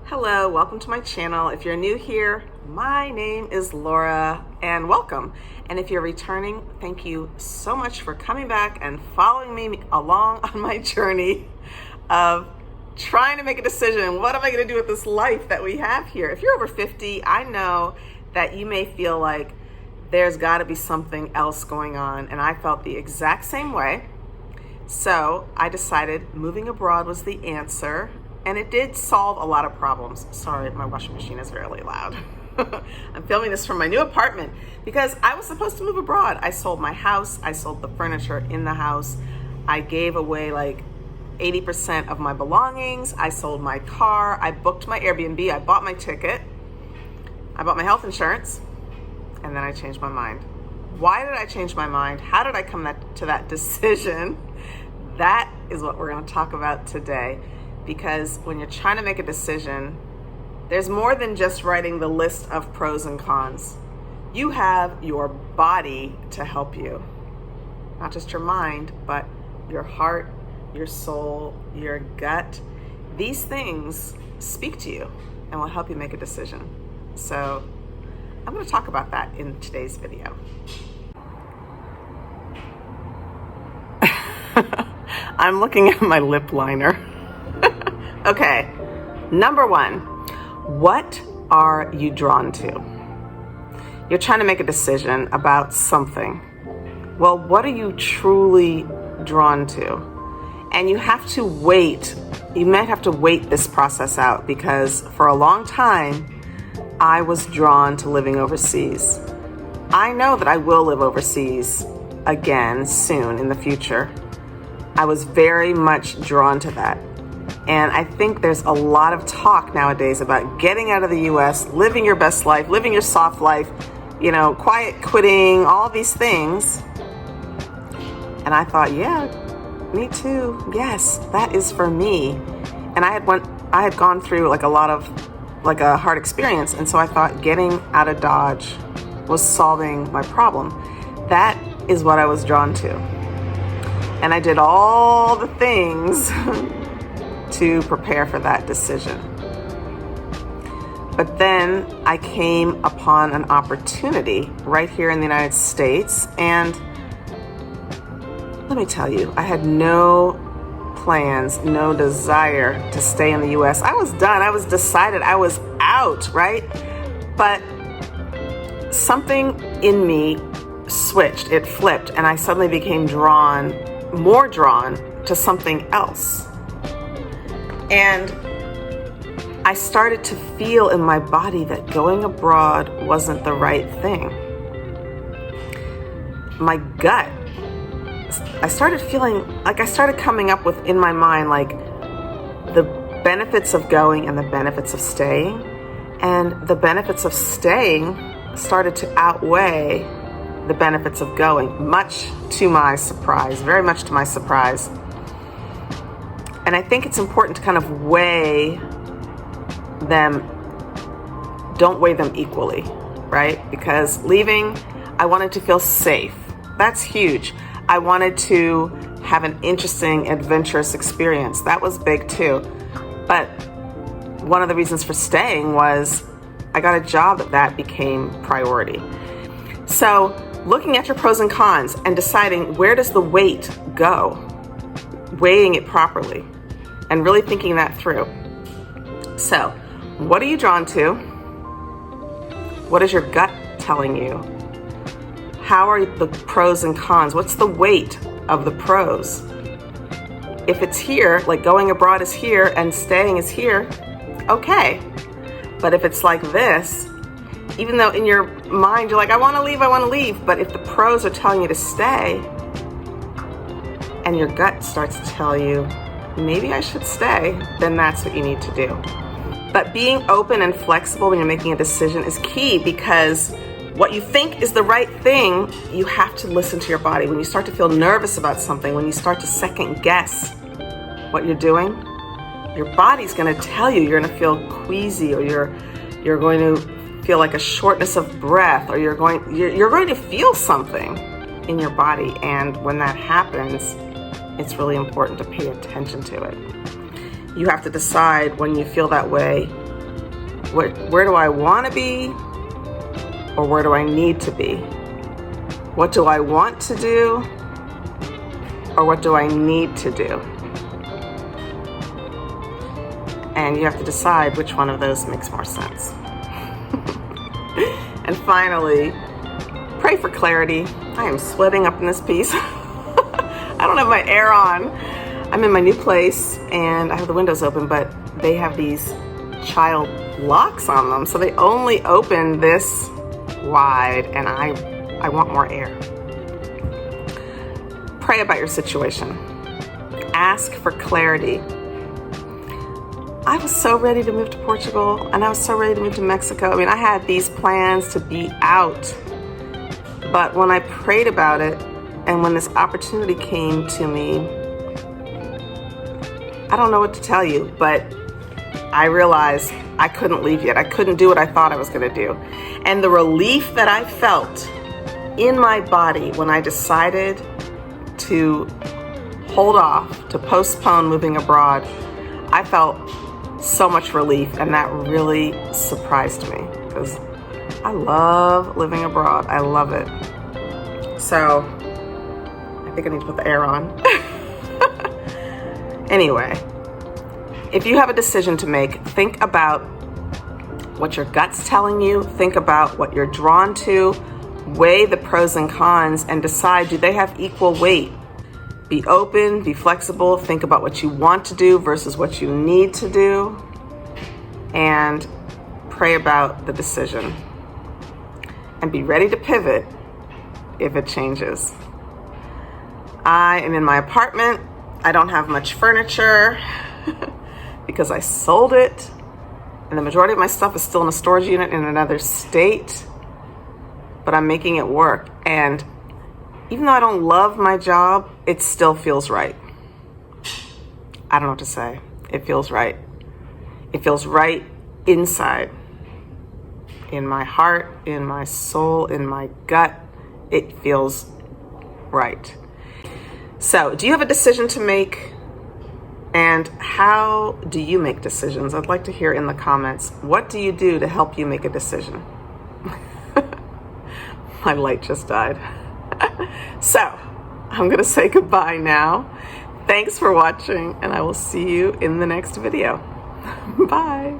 Hello, welcome to my channel. If you're new here, my name is Laura and welcome. And if you're returning, thank you so much for coming back and following me along on my journey of trying to make a decision. What am I going to do with this life that we have here? If you're over 50, I know that you may feel like there's got to be something else going on. And I felt the exact same way. So I decided moving abroad was the answer. And it did solve a lot of problems. Sorry, my washing machine is really loud. I'm filming this from my new apartment because I was supposed to move abroad. I sold my house. I sold the furniture in the house. I gave away like 80% of my belongings. I sold my car. I booked my Airbnb. I bought my ticket. I bought my health insurance. And then I changed my mind. Why did I change my mind? How did I come to that decision? That is what we're going to talk about today. Because when you're trying to make a decision, there's more than just writing the list of pros and cons. You have your body to help you. Not just your mind, but your heart, your soul, your gut. These things speak to you and will help you make a decision. So I'm going to talk about that in today's video. I'm looking at my lip liner. Okay, number one, what are you drawn to? You're trying to make a decision about something. Well, what are you truly drawn to? And you have to wait. You might have to wait this process out because for a long time, I was drawn to living overseas. I know that I will live overseas again soon in the future. I was very much drawn to that. And I think there's a lot of talk nowadays about getting out of the US, living your best life, living your soft life, quiet quitting, all these things. And I thought, yeah, me too. Yes, that is for me. And I had gone through a hard experience. And so I thought getting out of Dodge was solving my problem. That is what I was drawn to. And I did all the things to prepare for that decision. But then I came upon an opportunity right here in the United States, and let me tell you, I had no plans, no desire to stay in the US. I was done. I was decided. I was out, right? But something in me switched. It flipped, and I suddenly became more drawn to something else. And I started to feel in my body that going abroad wasn't the right thing. My gut, I started coming up with in my mind like the benefits of going and the benefits of staying. And the benefits of staying started to outweigh the benefits of going, much to my surprise, very much to my surprise. And I think it's important to kind of weigh them, don't weigh them equally, right? Because leaving, I wanted to feel safe. That's huge. I wanted to have an interesting, adventurous experience. That was big too. But one of the reasons for staying was I got a job that became priority. So looking at your pros and cons and deciding where does the weight go, weighing it properly, and really thinking that through. So, what are you drawn to? What is your gut telling you? How are the pros and cons? What's the weight of the pros? If it's here, like going abroad is here and staying is here, okay. But if it's like this, even though in your mind you're like, I want to leave, but if the pros are telling you to stay, and your gut starts to tell you, maybe I should stay, then that's what you need to do. But being open and flexible when you're making a decision is key because what you think is the right thing, you have to listen to your body. When you start to feel nervous about something, when you start to second guess what you're doing, your body's going to tell you you're going to feel queasy, or you're going to feel like a shortness of breath, or you're going to feel something in your body. And when that happens, it's really important to pay attention to it. You have to decide when you feel that way, Where do I want to be, or where do I need to be? What do I want to do, or what do I need to do? And you have to decide which one of those makes more sense. And finally, pray for clarity. I am sweating up in this piece. I don't have my air on. I'm in my new place and I have the windows open, but they have these child locks on them, so they only open this wide, and I want more air. Pray about your situation. Ask for clarity. I was so ready to move to Portugal, and I was so ready to move to Mexico. I mean, I had these plans to be out, but when I prayed about it, and when this opportunity came to me, I don't know what to tell you, but I realized I couldn't leave yet. I couldn't do what I thought I was going to do. And the relief that I felt in my body when I decided to hold off, to postpone moving abroad, I felt so much relief, and that really surprised me because I love living abroad. I love it. So I think I need to put the air on. Anyway, if you have a decision to make, think about what your gut's telling you, think about what you're drawn to, weigh the pros and cons, and decide, do they have equal weight? Be open, be flexible, think about what you want to do versus what you need to do, and pray about the decision. And be ready to pivot if it changes. I am in my apartment. I don't have much furniture because I sold it, and the majority of my stuff is still in a storage unit in another state, but I'm making it work. And even though I don't love my job, it still feels right. I don't know what to say. It feels right. It feels right inside, in my heart, in my soul, in my gut. It feels right. So, do you have a decision to make? And how do you make decisions? I'd like to hear in the comments. What do you do to help you make a decision? My light just died. So, I'm going to say goodbye now. Thanks for watching, and I will see you in the next video. Bye.